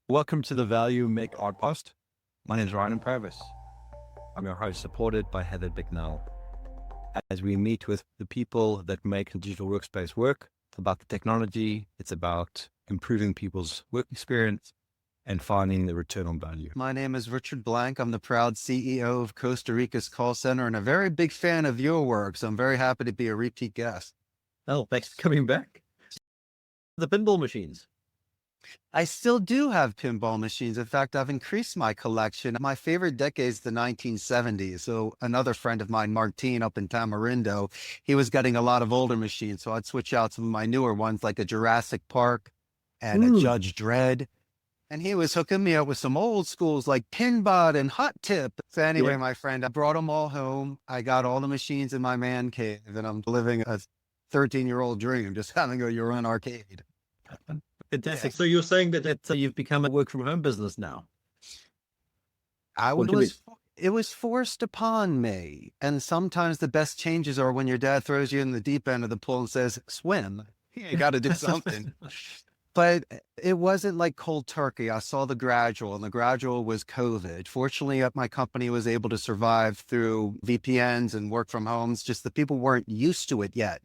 Welcome to the Value Make Art Post. My name is Ryan Purvis. I'm your host, supported by Heather Bicknell. As we meet with the people that make the digital workspace work, it's about the technology, it's about improving people's work experience and finding the return on value. My name is Richard Blank. I'm the proud CEO of Costa Rica's call center and a very big fan of your work. So I'm very happy to be a repeat guest. Oh, thanks for coming back. The pinball machines. I still do have pinball machines. In fact, I've increased my collection. My favorite decade is the 1970s. So another friend of mine, Martin, up in Tamarindo, he was getting a lot of older machines. So I'd switch out some of my newer ones like a Jurassic Park and a Judge Dredd. And he was hooking me up with some old schools like Pinball and Hot Tip. So anyway, my friend, I brought them all home. I got all the machines in my man cave and I'm living a 13-year-old dream, just having a year-round arcade. Fantastic. Yeah. So you're saying that you've become a work from home business now? It was forced upon me. And sometimes the best changes are when your dad throws you in the deep end of the pool and says, swim. You got to do something. But it wasn't like cold turkey. I saw the gradual, and the gradual was COVID. Fortunately, my company was able to survive through VPNs and work from homes. Just the people weren't used to it yet.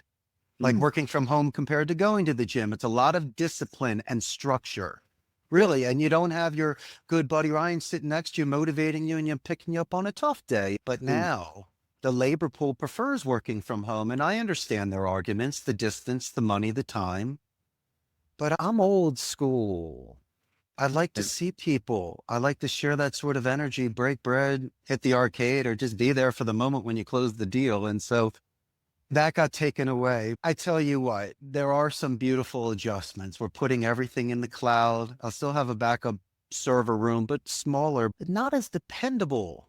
Like working from home compared to going to the gym. It's a lot of discipline and structure, really. And you don't have your good buddy Ryan sitting next to you, motivating you and you picking you up on a tough day. But now the labor pool prefers working from home. And I understand their arguments, the distance, the money, the time. But I'm old school. I like to see people. I like to share that sort of energy, break bread, hit the arcade, or just be there for the moment when you close the deal. And so that got taken away. I tell you what, there are some beautiful adjustments. We're putting everything in the cloud. I'll still have a backup server room, but smaller, but not as dependable.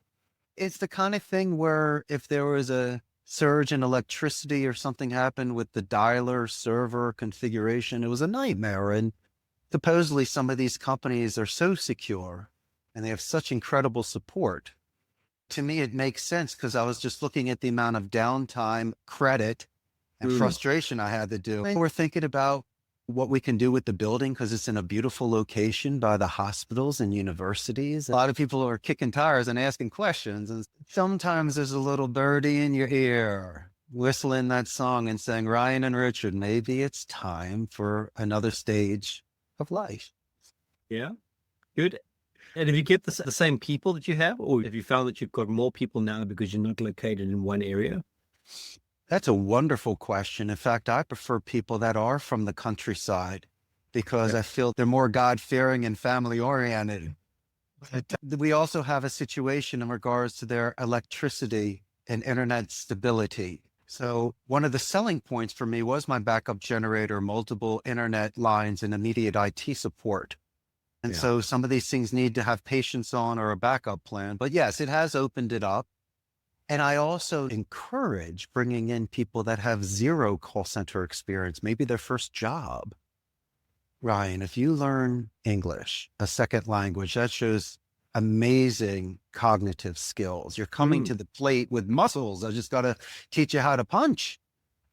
It's the kind of thing where if there was a surge in electricity or something happened with the dialer server configuration, it was a nightmare. And supposedly some of these companies are so secure and they have such incredible support. To me, it makes sense because I was just looking at the amount of downtime, credit, and frustration I had to do. We're thinking about what we can do with the building because it's in a beautiful location by the hospitals and universities. A lot of people are kicking tires and asking questions. And sometimes there's a little birdie in your ear whistling that song and saying, Ryan and Richard, maybe it's time for another stage of life. Yeah, good. And have you kept the same people that you have, or have you found that you've got more people now because you're not located in one area? That's a wonderful question. In fact, I prefer people that are from the countryside because I feel they're more God-fearing and family-oriented. But we also have a situation in regards to their electricity and internet stability. So one of the selling points for me was my backup generator, multiple internet lines, and immediate IT support. And so some of these things need to have patience on or a backup plan. But yes, it has opened it up. And I also encourage bringing in people that have zero call center experience, maybe their first job. Ryan, if you learn English, a second language, that shows amazing cognitive skills. You're coming to the plate with muscles. I just got to teach you how to punch.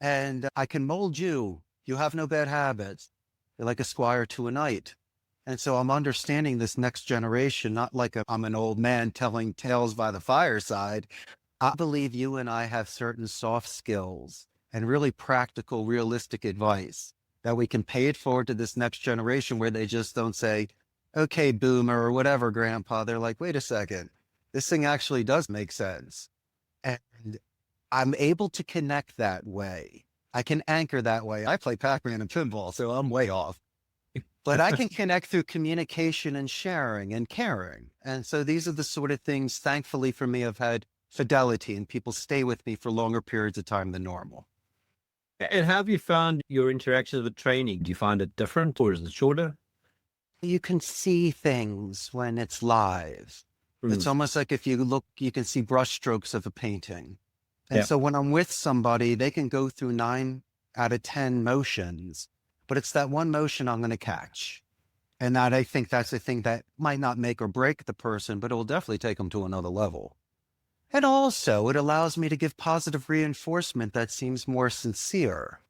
And I can mold you. You have no bad habits. You're like a squire to a knight. And so I'm understanding this next generation, not like I'm an old man telling tales by the fireside. I believe you and I have certain soft skills and really practical, realistic advice that we can pay it forward to this next generation where they just don't say, okay, boomer or whatever, grandpa. They're like, wait a second, this thing actually does make sense. And I'm able to connect that way. I can anchor that way. I play Pac-Man and pinball, so I'm way off. But I can connect through communication and sharing and caring. And so these are the sort of things, thankfully for me, I've had fidelity and people stay with me for longer periods of time than normal. And how have you found your interactions with training? Do you find it different or is it shorter? You can see things when it's live. It's almost like if you look, you can see brush strokes of a painting. And so when I'm with somebody, they can go through 9 out of 10 motions. But it's that one motion I'm going to catch. And that I think that's the thing that might not make or break the person, but it will definitely take them to another level. And also it allows me to give positive reinforcement that seems more sincere.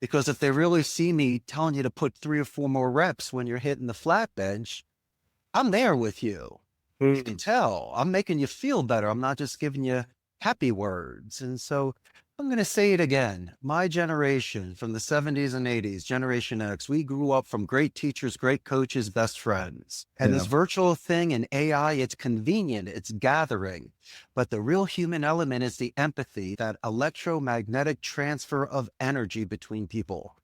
Because if they really see me telling you to put 3 or 4 more reps when you're hitting the flat bench, I'm there with you. You can Mm. tell I'm making you feel better. I'm not just giving you happy words. And so I'm going to say it again. My generation from the 70s and 80s, Generation X, we grew up from great teachers, great coaches, best friends. And Yeah. this virtual thing and AI, it's convenient, it's gathering. But the real human element is the empathy, that electromagnetic transfer of energy between people.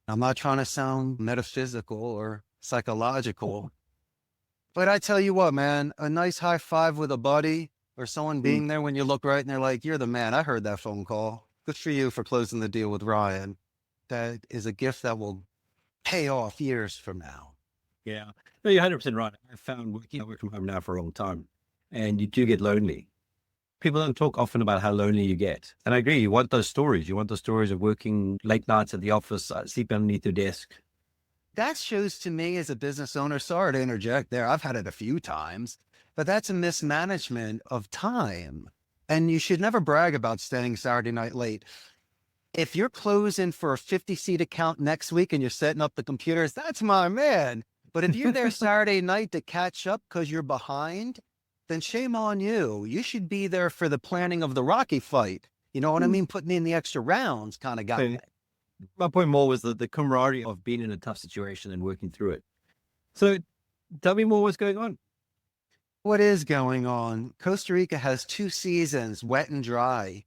I'm not trying to sound metaphysical or psychological, but I tell you what, man, a nice high five with a buddy or someone Mm. being there when you look right and they're like, you're the man. I heard that phone call. Good for you for closing the deal with Ryan. That is a gift that will pay off years from now. Yeah. No, you're 100% right. I found I work from home now for a long time, and you do get lonely. People don't talk often about how lonely you get. And I agree, you want those stories. You want those stories of working late nights at the office, sleeping underneath your desk. That shows to me as a business owner, sorry to interject there. I've had it a few times, but that's a mismanagement of time. And you should never brag about staying Saturday night late. If you're closing for a 50-seat account next week and you're setting up the computers, that's my man. But if you're there Saturday night to catch up because you're behind, then shame on you. You should be there for the planning of the Rocky fight. You know what I mean? Putting in the extra rounds kind of guy. My point more was the camaraderie of being in a tough situation and working through it. So tell me more what's going on. What is going on? Costa Rica has 2 seasons, wet and dry.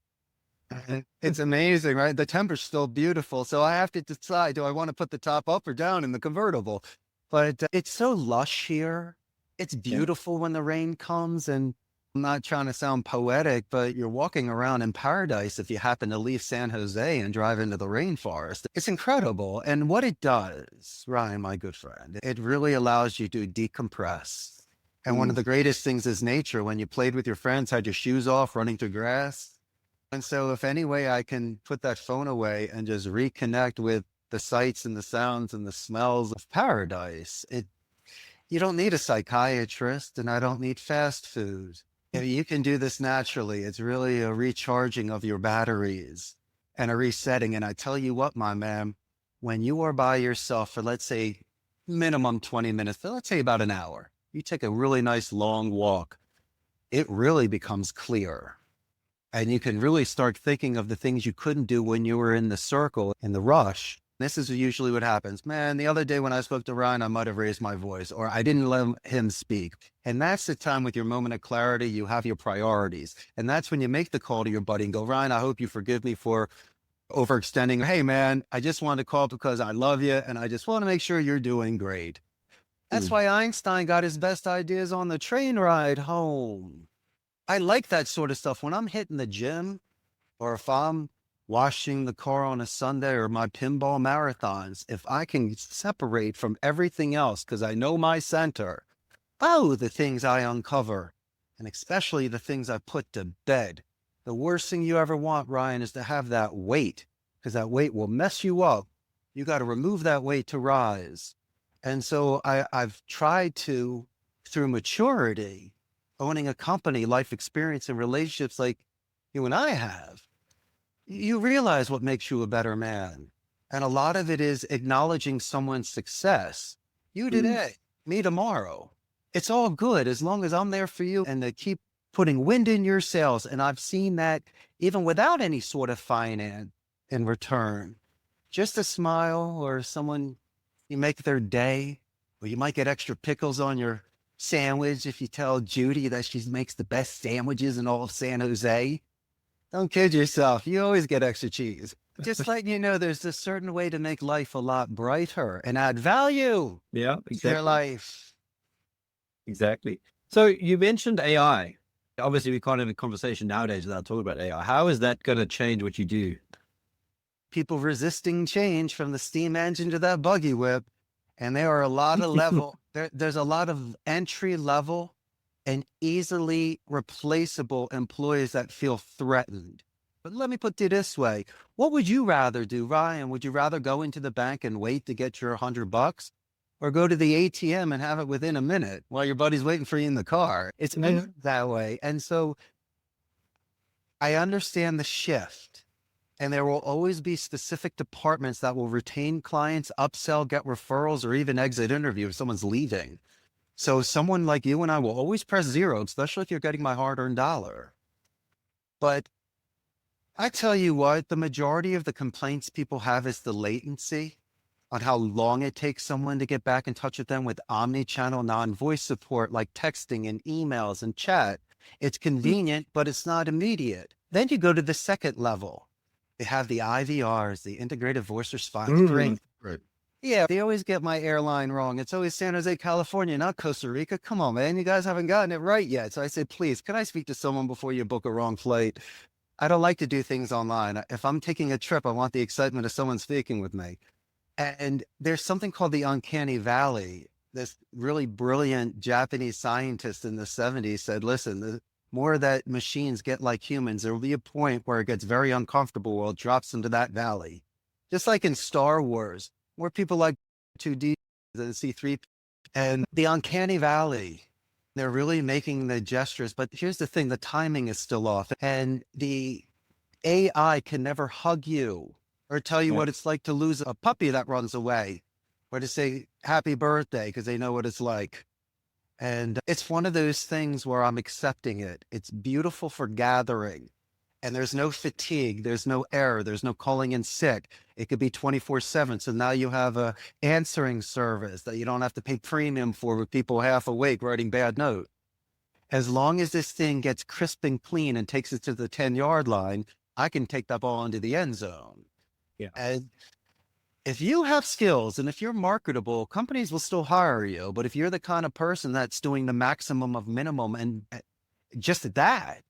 It's amazing, right? The temperature's still beautiful. So I have to decide, do I want to put the top up or down in the convertible? But it's so lush here. It's beautiful when the rain comes. And I'm not trying to sound poetic, but you're walking around in paradise if you happen to leave San Jose and drive into the rainforest. It's incredible. And what it does, Ryan, my good friend, it really allows you to decompress. And one of the greatest things is nature. When you played with your friends, had your shoes off, running through grass. And so if any way I can put that phone away and just reconnect with the sights and the sounds and the smells of paradise, you don't need a psychiatrist and I don't need fast food. You can do this naturally. It's really a recharging of your batteries and a resetting. And I tell you what, my man, when you are by yourself for, let's say, minimum 20 minutes, let's say about an hour, you take a really nice long walk, it really becomes clear. And you can really start thinking of the things you couldn't do when you were in the circle, in the rush. This is usually what happens. Man, the other day when I spoke to Ryan, I might have raised my voice or I didn't let him speak. And that's the time with your moment of clarity, you have your priorities. And that's when you make the call to your buddy and go, Ryan, I hope you forgive me for overextending. Hey, man, I just wanted to call because I love you. And I just want to make sure you're doing great. That's why Einstein got his best ideas on the train ride home. I like that sort of stuff. When I'm hitting the gym or if I'm washing the car on a Sunday or my pinball marathons, if I can separate from everything else because I know my center, the things I uncover, and especially the things I put to bed. The worst thing you ever want, Ryan, is to have that weight because that weight will mess you up. You got to remove that weight to rise. And so I've tried to, through maturity, owning a company, life experience and relationships like you and I have, you realize what makes you a better man. And a lot of it is acknowledging someone's success. You today, me tomorrow. It's all good as long as I'm there for you and to keep putting wind in your sails. And I've seen that even without any sort of finance in return, just a smile or someone, you make their day, or you might get extra pickles on your sandwich if you tell Judy that she makes the best sandwiches in all of San Jose. Don't kid yourself. You always get extra cheese. Just letting you know there's a certain way to make life a lot brighter and add value Yeah, to exactly. your life. Exactly. So you mentioned AI. Obviously, we can't have a conversation nowadays without talking about AI. How is that going to change what you do? People resisting change from the steam engine to that buggy whip. And there are a lot of there's a lot of entry level and easily replaceable employees that feel threatened. But let me put it this way. What would you rather do, Ryan? Would you rather go into the bank and wait to get your $100 or go to the ATM and have it within a minute while your buddy's waiting for you in the car? It's that way. And so I understand the shift. And there will always be specific departments that will retain clients, upsell, get referrals, or even exit interview if someone's leaving. So someone like you and I will always press zero, especially if you're getting my hard-earned dollar. But I tell you what, the majority of the complaints people have is the latency on how long it takes someone to get back in touch with them with omni-channel non-voice support like texting and emails and chat. It's convenient, but it's not immediate. Then you go to the second level. They have the IVRs, the integrated voice response. Great. Right. Yeah, they always get my airline wrong. It's always San Jose, California, not Costa Rica. Come on, man. You guys haven't gotten it right yet. So I say, please, can I speak to someone before you book a wrong flight? I don't like to do things online. If I'm taking a trip, I want the excitement of someone speaking with me. And there's something called the uncanny valley. This really brilliant Japanese scientist in the 70s said, listen, the more that machines get like humans, there will be a point where it gets very uncomfortable where it drops into that valley. Just like in Star Wars, where people like 2D than C3 and the uncanny valley. They're really making the gestures, but here's the thing, the timing is still off and the AI can never hug you or tell you what it's like to lose a puppy that runs away or to say happy birthday because they know what it's like. And it's one of those things where I'm accepting it. It's beautiful for gathering and there's no fatigue. There's no error. There's no calling in sick. It could be 24/7. So now you have a answering service that you don't have to pay premium for with people half awake writing bad note. As long as this thing gets crisp and clean and takes it to the 10-yard line, I can take that ball into the end zone. Yeah. And if you have skills and if you're marketable, companies will still hire you. But if you're the kind of person that's doing the maximum of minimum and just that,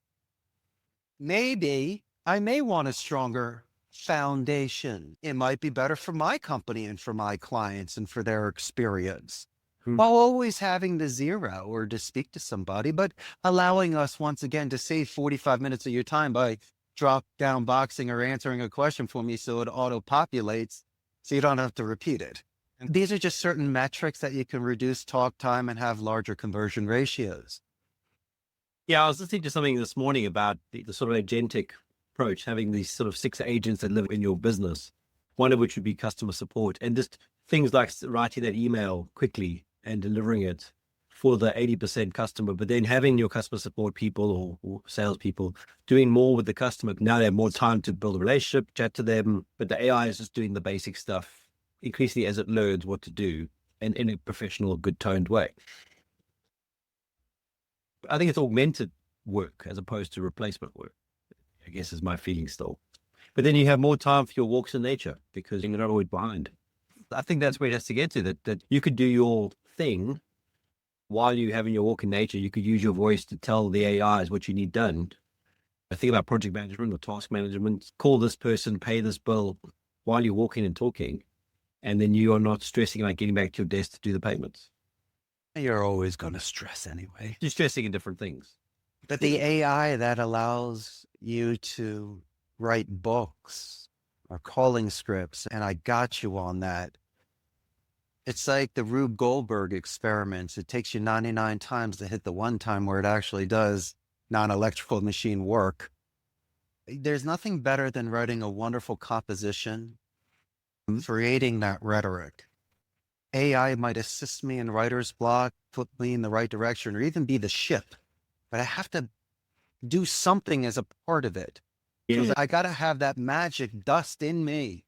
maybe I may want a stronger foundation. It might be better for my company and for my clients and for their experience. While always having the zero or to speak to somebody, but allowing us once again to save 45 minutes of your time by drop down boxing or answering a question for me so it auto populates so you don't have to repeat it. And these are just certain metrics that you can reduce talk time and have larger conversion ratios. Yeah, I was listening to something this morning about the sort of agentic approach, having these sort of 6 agents that live in your business, one of which would be customer support, and just things like writing that email quickly and delivering it for the 80% customer, but then having your customer support people or salespeople doing more with the customer. Now they have more time to build a relationship, chat to them, but the AI is just doing the basic stuff increasingly as it learns what to do and in a professional, good toned way. I think it's augmented work as opposed to replacement work, I guess is my feeling still. But then you have more time for your walks in nature because you're not always behind. I think that's where it has to get to, that you could do your thing while you're having your walk in nature. You could use your voice to tell the AIs what you need done. I think about project management or task management, call this person, pay this bill while you're walking and talking. And then you are not stressing about getting back to your desk to do the payments. You're always going to stress anyway. You're stressing in different things. But the AI that allows you to write books or calling scripts, and I got you on that. It's like the Rube Goldberg experiments. It takes you 99 times to hit the one time where it actually does non-electrical machine work. There's nothing better than writing a wonderful composition, creating that rhetoric. AI might assist me in writer's block, put me in the right direction, or even be the ship. But I have to do something as a part of it. Yeah. I got to have that magic dust in me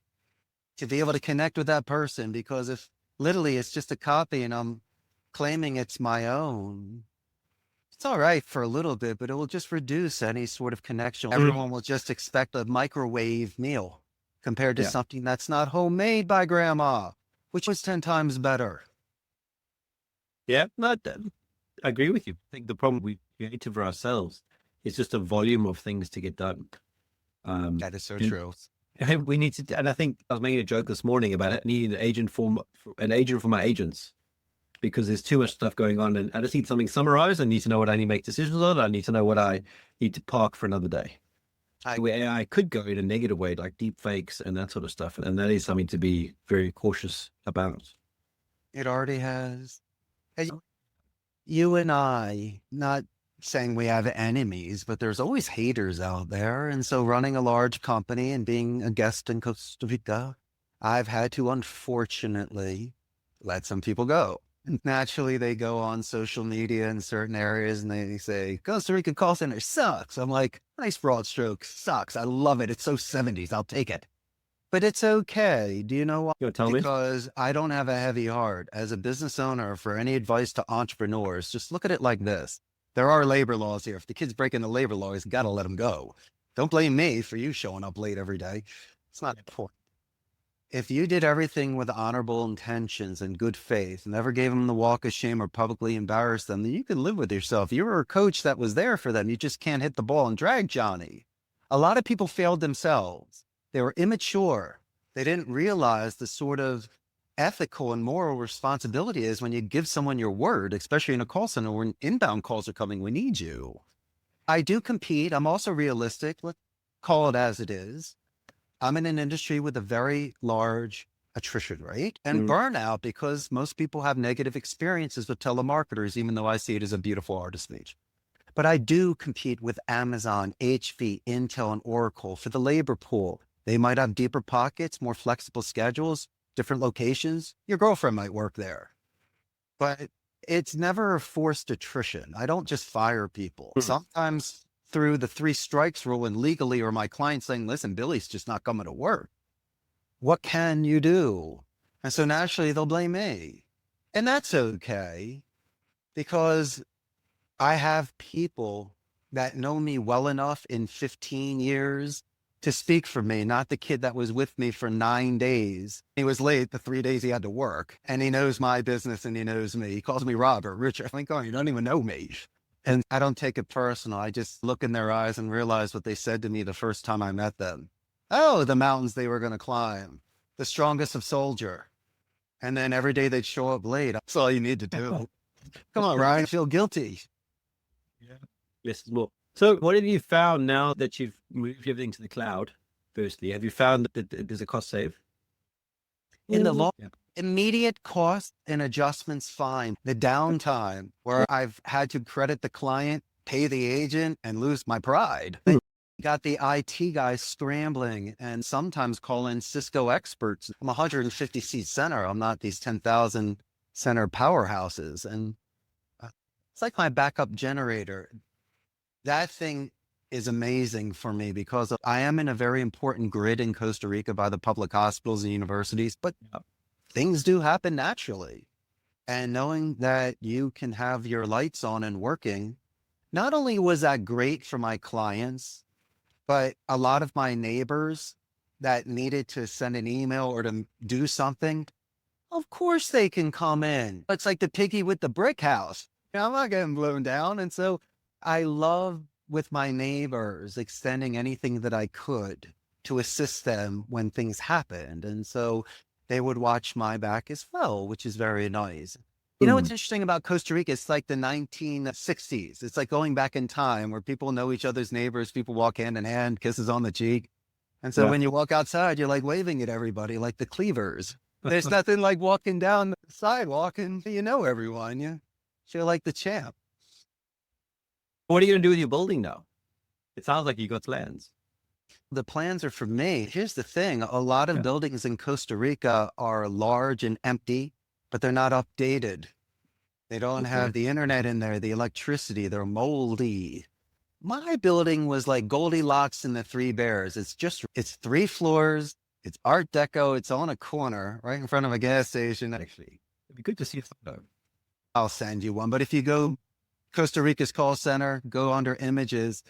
to be able to connect with that person, because if literally it's just a copy and I'm claiming it's my own, it's all right for a little bit, but it will just reduce any sort of connection. Everyone will just expect a microwave meal compared to something that's not homemade by grandma, which was 10 times better. Yeah, I agree with you. I think the problem we create for ourselves is just a volume of things to get done. That is so true. We need to, and I think I was making a joke this morning about it. Needing an agent for my agents, because there's too much stuff going on, and I just need something summarized. I need to know what I need to make decisions on. I need to know what I need to park for another day. Where AI could go in a negative way, like deep fakes and that sort of stuff, and that is something to be very cautious about. It already has. You and I, not saying we have enemies, but there's always haters out there. And so running a large company and being a guest in Costa Rica, I've had to unfortunately let some people go. Naturally, they go on social media in certain areas and they say, Costa Rica call center sucks. I'm like, nice broad stroke, sucks. I love it. It's so 70s. I'll take it. But it's okay. Do you know why? You want to tell me? Because I don't have a heavy heart. As a business owner, for any advice to entrepreneurs, just look at it like this. There are labor laws here. If the kid's breaking the labor laws, got to let them go. Don't blame me for you showing up late every day. It's not important. If you did everything with honorable intentions and good faith, never gave them the walk of shame or publicly embarrassed them, then you can live with yourself. You were a coach that was there for them. You just can't hit the ball and drag Johnny. A lot of people failed themselves. They were immature. They didn't realize the sort of ethical and moral responsibility is when you give someone your word, especially in a call center when inbound calls are coming, we need you. I do compete. I'm also realistic. Let's call it as it is. I'm in an industry with a very large attrition rate and burnout because most people have negative experiences with telemarketers, even though I see it as a beautiful art of speech. But I do compete with Amazon, HP, Intel, and Oracle for the labor pool. They might have deeper pockets, more flexible schedules, different locations. Your girlfriend might work there. But it's never a forced attrition. I don't just fire people. Sometimes through the 3 strikes rule and legally, or my client saying, listen, Billy's just not coming to work. What can you do? And so naturally they'll blame me. And that's okay because I have people that know me well enough in 15 years to speak for me, not the kid that was with me for 9 days. He was late the 3 days he had to work, and he knows my business and he knows me. He calls me Robert, Richard. I'm like, oh, you don't even know me. And I don't take it personal. I just look in their eyes and realize what they said to me the first time I met them. Oh, the mountains they were going to climb, the strongest of soldier. And then every day they'd show up late. That's all you need to do. Come on, Ryan, feel guilty. Yeah. Less is more. So what have you found now that you've moved everything to the cloud? Firstly, have you found that there's a cost save? In the long, immediate cost and adjustments, fine. The downtime where I've had to credit the client, pay the agent, and lose my pride. Got the IT guys scrambling and sometimes call in Cisco experts. I'm a 150 seat center. I'm not these 10,000 center powerhouses. And it's like my backup generator. That thing is amazing for me because I am in a very important grid in Costa Rica by the public hospitals and universities, but things do happen naturally. And knowing that you can have your lights on and working, not only was that great for my clients, but a lot of my neighbors that needed to send an email or to do something, of course they can come in. It's like the piggy with the brick house. I'm not getting blown down. And so I love with my neighbors extending anything that I could to assist them when things happened. And so they would watch my back as well, which is very nice. You know, what's interesting about Costa Rica? It's like the 1960s. It's like going back in time where people know each other's neighbors. People walk hand in hand, kisses on the cheek. And so when you walk outside, you're like waving at everybody like the Cleavers. There's nothing like walking down the sidewalk and you know everyone. You feel like the champ. What are you going to do with your building now? It sounds like you got plans. The plans are for me. Here's the thing. A lot of buildings in Costa Rica are large and empty, but they're not updated. They don't have the internet in there, the electricity, they're moldy. My building was like Goldilocks and the Three Bears. It's 3 floors. It's Art Deco. It's on a corner right in front of a gas station. Actually, It'd be good to see a photo. I'll send you one. But if you go Costa Rica's call center, go under images.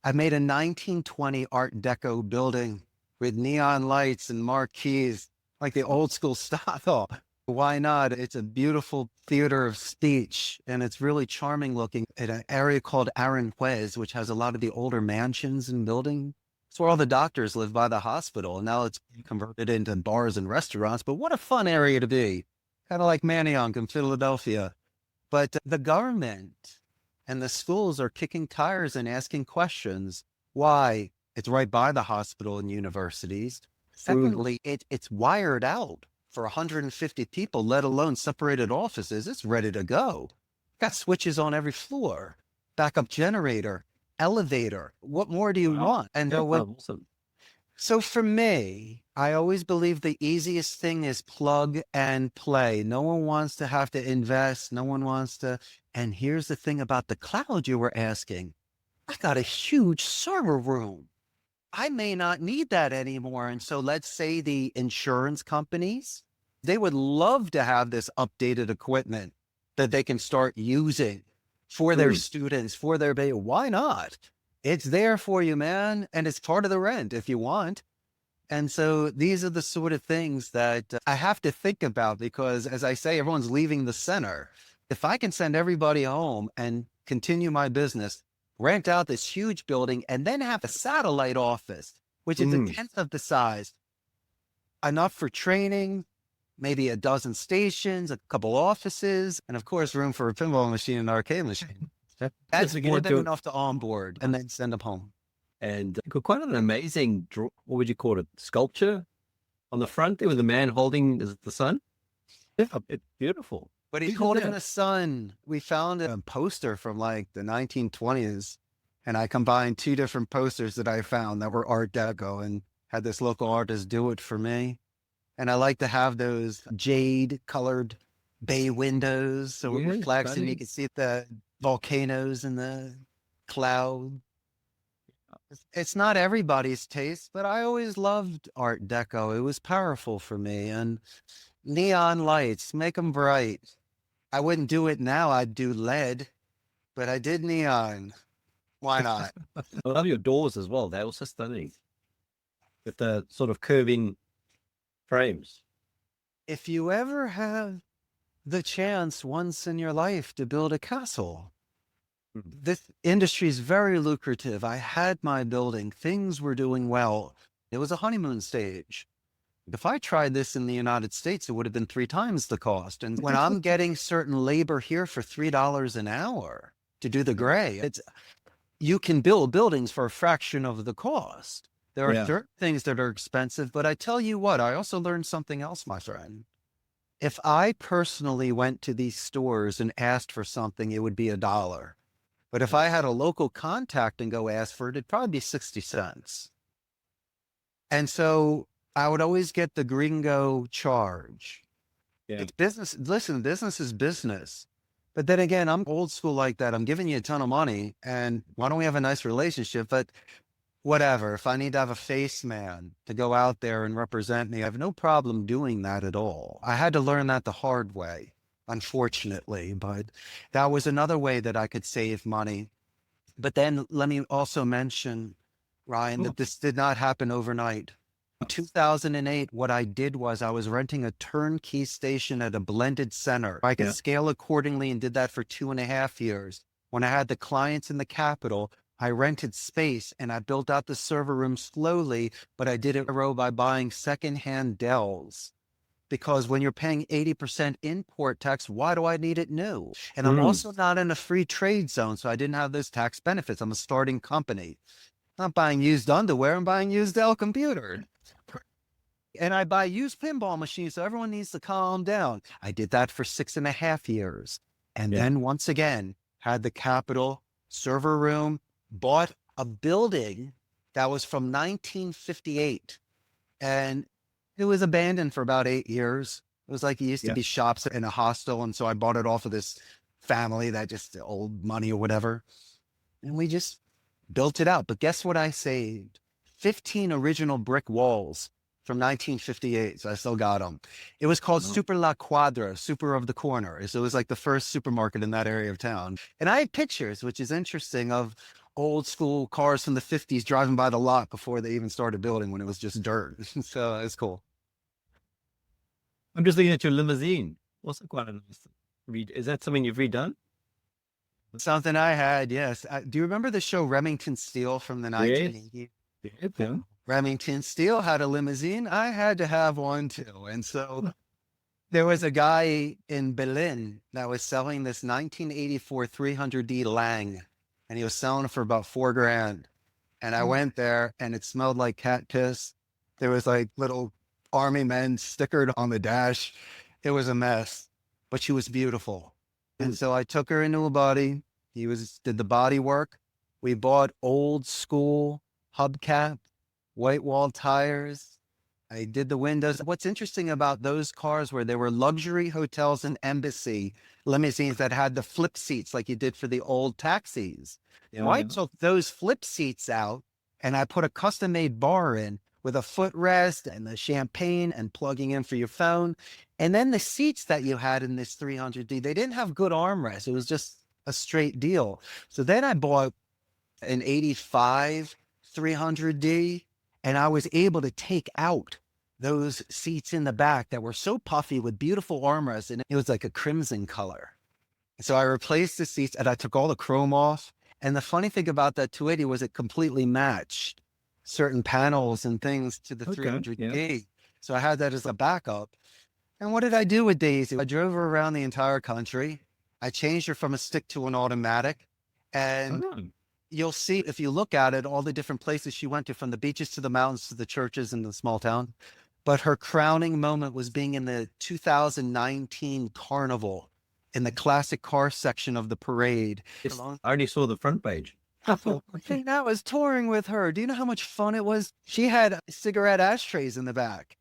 I made a 1920 Art Deco building with neon lights and marquees, like the old school style. Why not? It's a beautiful theater of speech, and it's really charming looking at an area called Aranjuez, which has a lot of the older mansions and buildings. It's where all the doctors live by the hospital, and now it's converted into bars and restaurants. But what a fun area to be, kind of like Manayunk in Philadelphia. But the government and the schools are kicking tires and asking questions. Why? It's right by the hospital and universities. Secondly, it's wired out for 150 people, let alone separated offices. It's ready to go. Got switches on every floor, backup generator, elevator. What more do you want? And Awesome. so for me, I always believe the easiest thing is plug and play. No one wants to have to invest. No one wants to. And here's the thing about the cloud you were asking. I got a huge server room. I may not need that anymore. And so let's say the insurance companies, they would love to have this updated equipment that they can start using for their students, for their baby. Why not? It's there for you, man. And it's part of the rent if you want. And so these are the sort of things that I have to think about because, as I say, everyone's leaving the center. If I can send everybody home and continue my business, rent out this huge building, and then have a satellite office, which is a tenth of the size, enough for training, maybe a dozen stations, a couple offices, and of course, room for a pinball machine and arcade machine. That's more than enough to onboard and then send them home. And quite an amazing, what would you call it, sculpture on the front there with a man holding the sun. Yeah, it's beautiful. But he's holding the sun. We found a poster from like the 1920s, and I combined two different posters that I found that were Art Deco and had this local artist do it for me. And I like to have those jade colored bay windows so it reflects and you can see the volcanoes and the cloud. It's not everybody's taste, but I always loved Art Deco. It was powerful for me. And neon lights, make them bright. I wouldn't do it now. I'd do LED, but I did neon. Why not? I love your doors as well. They're also stunning with the sort of curving frames. If you ever have the chance once in your life to build a castle, this industry is very lucrative. I had my building. Things were doing well. It was a honeymoon stage. If I tried this in the United States, it would have been 3 times the cost. And when I'm getting certain labor here for $3 an hour to do the gray, you can build buildings for a fraction of the cost. There are certain things that are expensive, but I tell you what, I also learned something else, my friend. If I personally went to these stores and asked for something, it would be $1. But if I had a local contact and go ask for it, it'd probably be 60 cents. And so I would always get the gringo charge. Yeah. It's business. Listen, business is business. But then again, I'm old school like that. I'm giving you a ton of money and why don't we have a nice relationship? But whatever, if I need to have a face man to go out there and represent me, I have no problem doing that at all. I had to learn that the hard way, unfortunately, but that was another way that I could save money. But then let me also mention, Ryan, that this did not happen overnight. In 2008, what I did was I was renting a turnkey station at a blended center. I could scale accordingly and did that for 2.5 years. When I had the clients in the capital, I rented space and I built out the server room slowly, but I did it by buying secondhand Dells. Because when you're paying 80% import tax, why do I need it new? And I'm also not in a free trade zone, so I didn't have those tax benefits. I'm a starting company. I'm not buying used underwear, I'm buying used Dell computer. And I buy used pinball machines, so everyone needs to calm down. I did that for 6.5 years. And then once again, had the capital, server room, bought a building that was from 1958. And it was abandoned for about 8 years. It was like it used to be shops in a hostel. And so I bought it off of this family that just old money or whatever. And we just built it out. But guess what I saved? 15 original brick walls from 1958. So I still got them. It was called Super La Cuadra, Super of the Corner. So it was like the first supermarket in that area of town. And I had pictures, which is interesting, of old school cars from the 50s driving by the lot before they even started building when it was just dirt. So it's cool. I'm just looking at your limousine. Also quite a nice read. Is that something you've redone? Something I had, yes. Do you remember the show Remington Steele from the 1980s? Yeah. Remington Steele had a limousine. I had to have one too. And so there was a guy in Berlin that was selling this 1984 300D Lang, and he was selling it for about $4,000. And I went there and it smelled like cat piss. There was like little army men stickered on the dash. It was a mess, but she was beautiful. And so I took her into a body. Did the body work. We bought old school hubcap, white wall tires, I did the windows. What's interesting about those cars where there were luxury hotels and embassy limousines that had the flip seats like you did for the old taxis. Yeah, I yeah. took those flip seats out and I put a custom made bar in with a footrest and the champagne and plugging in for your phone. And then the seats that you had in this 300D, they didn't have good armrests. It was just a straight deal. So then I bought an 85 300D, and I was able to take out those seats in the back that were so puffy with beautiful armrests, and it was like a crimson color. So I replaced the seats and I took all the chrome off. And the funny thing about that 280 was it completely matched certain panels and things to the Okay, 300D. yeah. So I had that as a backup. And what did I do with Daisy? I drove her around the entire country. I changed her from a stick to an automatic. And Oh, you'll see if you look at it, all the different places she went to, from the beaches to the mountains to the churches in the small town. But her crowning moment was being in the 2019 carnival in the classic car section of the parade. I only saw the front page. Hey, I was touring with her. Do you know how much fun it was? She had cigarette ashtrays in the back.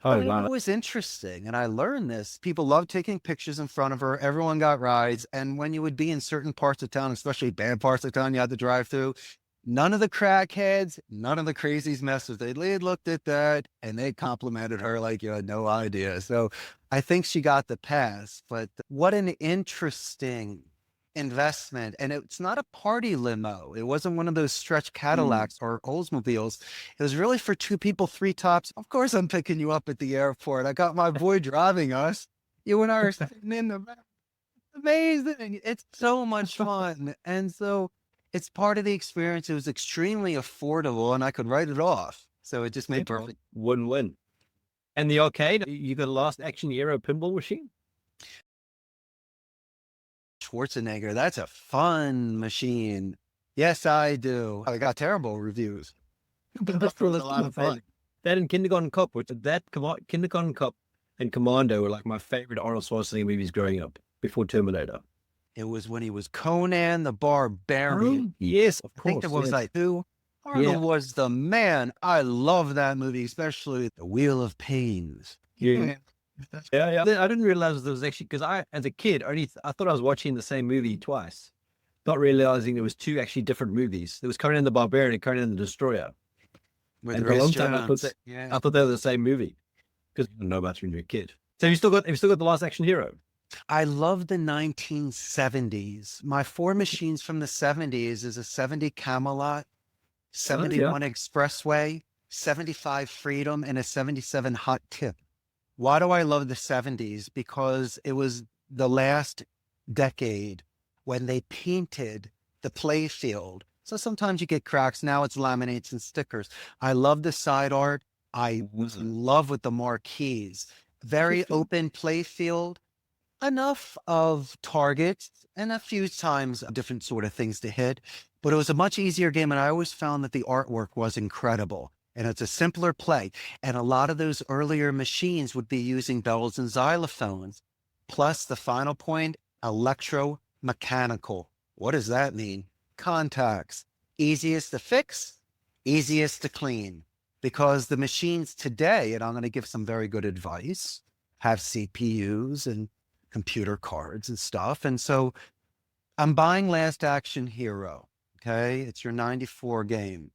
Oh, It wow. was interesting. And I learned this. People loved taking pictures in front of her. Everyone got rides. And when you would be in certain parts of town, especially bad parts of town, you had to drive through. None of the crackheads, none of the crazies messed with it. They looked at that and they complimented her like you had no idea. So I think she got the pass. But what an interesting investment. And it's not a party limo. It wasn't one of those stretch Cadillacs or Oldsmobiles. It was really for two people, three tops. Of course, I'm picking you up at the airport. I got my boy driving us. You and I are sitting in the back. Amazing. It's so much fun. And so it's part of the experience. It was extremely affordable and I could write it off. So it just made perfect. Win-win. And the arcade, you got a Last Action Hero pinball machine? Schwarzenegger, that's a fun machine. Yes, I do. I got terrible reviews. But that's a lot of fun. That and Kindergarten Cop, Kindergarten Cop and Commando were like my favorite Arnold Schwarzenegger movies growing up before Terminator. It was when he was Conan the Barbarian. Yes, of I course. think there was yes. like two. Arnold was the man. I love that movie, especially The Wheel of Pains. Yeah. Yeah. I didn't realize there was actually, because as a kid, I thought I was watching the same movie twice, not realizing there was two actually different movies. There was Conan the Barbarian and Conan the Destroyer. With And for a Rhys long time, Jones. I thought they were the same movie because I didn't know about when you were a kid. So have you still got the Last Action Hero? I love the 1970s. My four machines from the 70s is a 70 Camelot, 71 Expressway, 75 Freedom, and a 77 Hot Tip. Why do I love the 70s? Because it was the last decade when they painted the play field. So sometimes you get cracks. Now it's laminates and stickers. I love the side art. I was in love with the marquees. Very open play field. Enough of targets and a few times different sort of things to hit. But it was a much easier game. And I always found that the artwork was incredible. And it's a simpler play. And a lot of those earlier machines would be using bells and xylophones. Plus the final point, electromechanical. What does that mean? Contacts. Easiest to fix, easiest to clean. Because the machines today, and I'm going to give some very good advice, have CPUs and computer cards and stuff. And so I'm buying Last Action Hero. Okay. It's your 94 game.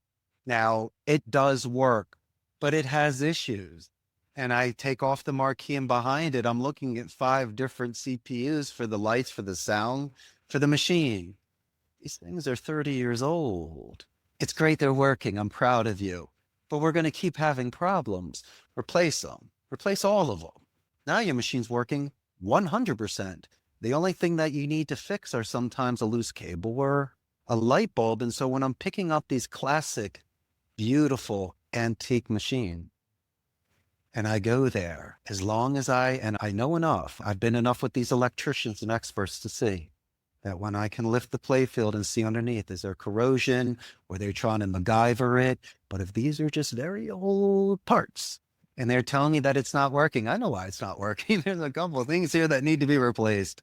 Now it does work, but it has issues. And I take off the marquee and behind it, I'm looking at 5 different CPUs for the lights, for the sound, for the machine. These things are 30 years old. It's great they're working. I'm proud of you. But we're going to keep having problems. Replace them. Replace all of them. Now your machine's working 100%. The only thing that you need to fix are sometimes a loose cable or a light bulb. And so when I'm picking up these classic, beautiful antique machine, and I go there, as long as and I know enough, I've been enough with these electricians and experts to see that when I can lift the playfield and see underneath, is there corrosion or they're trying to MacGyver it? But if these are just very old parts and they're telling me that it's not working. I know why it's not working. There's a couple of things here that need to be replaced.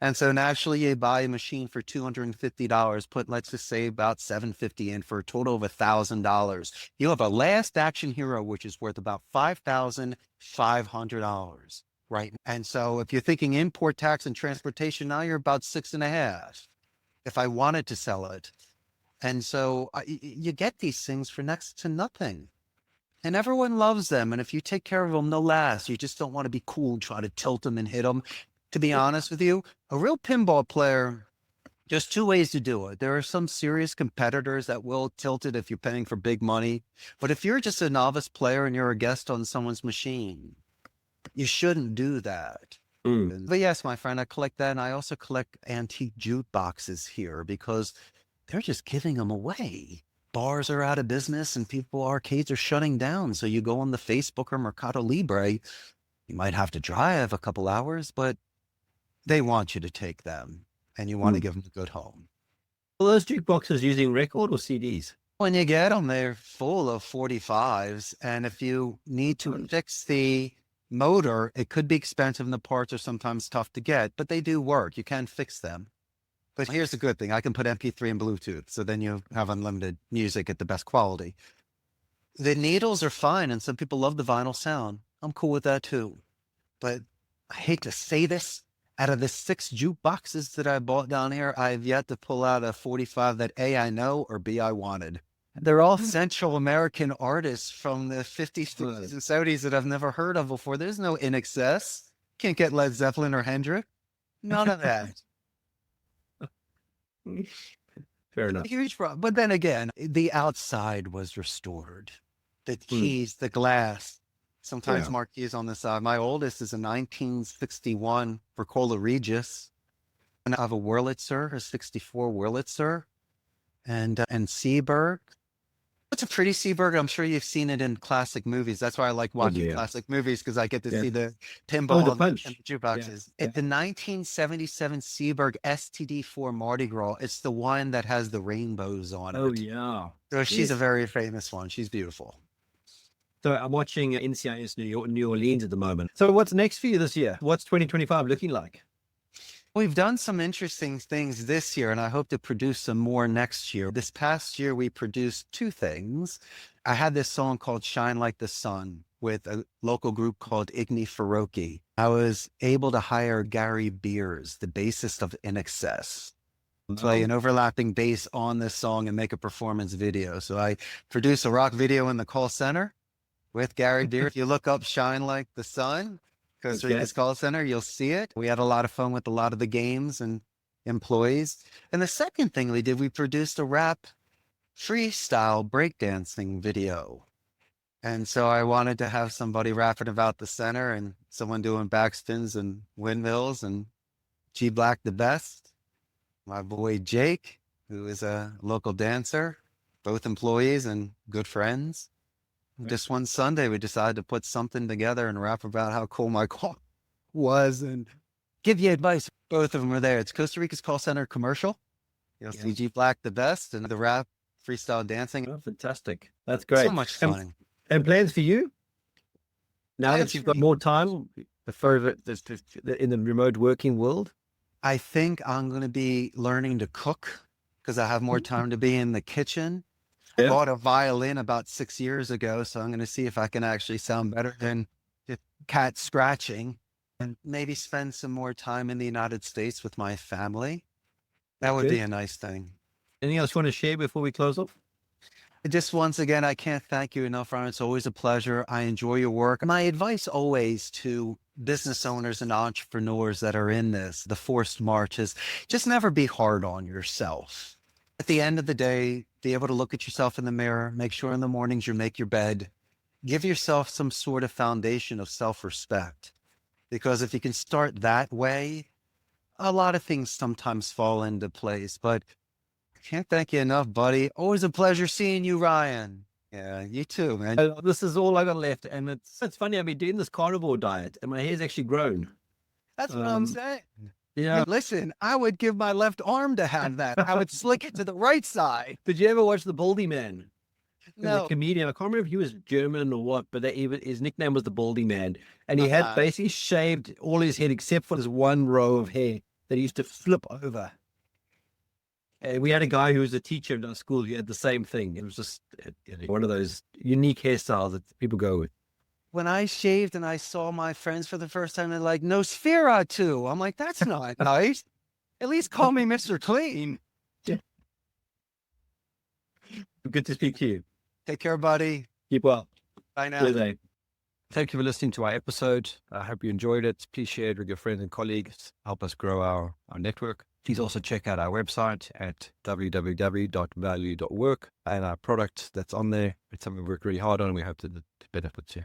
And so naturally you buy a machine for $250, put, let's just say about $750 in for a total of $1,000. You have a last action hero, which is worth about $5,500. Right. And so if you're thinking import tax and transportation, now you're about 6.5 if I wanted to sell it. And so you get these things for next to nothing. And everyone loves them. And if you take care of them, they'll last. You just don't want to be cool, try to tilt them and hit them. To be honest with you, a real pinball player, just two ways to do it. There are some serious competitors that will tilt it if you're paying for big money. But if you're just a novice player and you're a guest on someone's machine, you shouldn't do that. But yes, my friend, I collect that. And I also collect antique jukeboxes here because they're just giving them away. Bars are out of business and arcades are shutting down. So you go on the Facebook or Mercado Libre, you might have to drive a couple hours, but they want you to take them and you want to give them a good home. Are those jukeboxes using record or CDs? When you get them, they're full of 45s. And if you need to fix the motor, it could be expensive and the parts are sometimes tough to get, but they do work. You can fix them. But here's the good thing. I can put MP3 and Bluetooth. So then you have unlimited music at the best quality. The needles are fine. And some people love the vinyl sound. I'm cool with that too. But I hate to say this. Out of the 6 jukeboxes that I bought down here, I've yet to pull out a 45 that A, I know, or B, I wanted. They're all Central American artists from the 50s, 60s, and 70s that I've never heard of before. There's no In Excess. Can't get Led Zeppelin or Hendrix. None of that. Fair enough. Huge problem. But then again, the outside was restored. The keys, the glass, sometimes marquees on the side. My oldest is a 1961 Ricola Regis. And I have a Wurlitzer, a 64 Wurlitzer, and Seaberg. It's a pretty Seaberg. I'm sure you've seen it in classic movies. That's why I like watching classic movies, because I get to see the pinball and the jukeboxes. It's the 1977 Seaberg STD4 Mardi Gras. It's the one that has the rainbows on it. Oh, yeah. So she's a very famous one. She's beautiful. So I'm watching NCIS New Orleans at the moment. So what's next for you this year? What's 2025 looking like? We've done some interesting things this year, and I hope to produce some more next year. This past year, we produced 2 things. I had this song called Shine Like the Sun with a local group called Igni Faroki. I was able to hire Gary Beers, the bassist of In Excess, play an overlapping bass on this song and make a performance video. So I produced a rock video in the call center with Gary Beers. If you look up Shine Like the Sun, Costa Rica's call center, you'll see it. We had a lot of fun with a lot of the games and employees. And the second thing we did, we produced a rap freestyle breakdancing video. And so I wanted to have somebody rapping about the center and someone doing backspins and windmills, and G Black the best. My boy Jake, who is a local dancer, both employees and good friends. Just one Sunday, we decided to put something together and rap about how cool my call was and give you advice. Both of them are there. It's Costa Rica's call center commercial. You'll see G Black the best and the rap freestyle dancing. Oh, fantastic. That's great. So much fun. And plans for you? Now that you've got more time in the remote working world? I think I'm going to be learning to cook because I have more time to be in the kitchen. I bought a violin about 6 years ago, so I'm going to see if I can actually sound better than just cat scratching, and maybe spend some more time in the United States with my family. That would be a nice thing. Anything else you want to share before we close off? Just once again, I can't thank you enough, Ryan. It's always a pleasure. I enjoy your work. My advice always to business owners and entrepreneurs that are in this, the forced march, is just never be hard on yourself. At the end of the day, be able to look at yourself in the mirror, make sure in the mornings you make your bed, give yourself some sort of foundation of self-respect. Because if you can start that way, a lot of things sometimes fall into place. But I can't thank you enough, buddy. Always a pleasure seeing you, Ryan. Yeah, you too, man. This is all I got left. And it's funny, I've been doing this carnivore diet and my hair's actually grown. That's what I'm saying. Yeah. And listen, I would give my left arm to have that. I would slick it to the right side. Did you ever watch The Baldy Man? He was a No. comedian. I can't remember if he was German or what, but his nickname was the Baldy Man. And he had basically shaved all his head except for this one row of hair that he used to flip over. And we had a guy who was a teacher in our school who had the same thing. It was just one of those unique hairstyles that people go with. When I shaved and I saw my friends for the first time, they're like, Nosferatu. I'm like, that's not nice. At least call me Mr. Clean. Good to speak to you. Take care, buddy. Keep well. Bye now. Good day. Thank you for listening to our episode. I hope you enjoyed it. Please share it with your friends and colleagues. Help us grow our network. Please also check out our website at www.valuu.work and our product that's on there. It's something we work really hard on. We hope that it benefits you.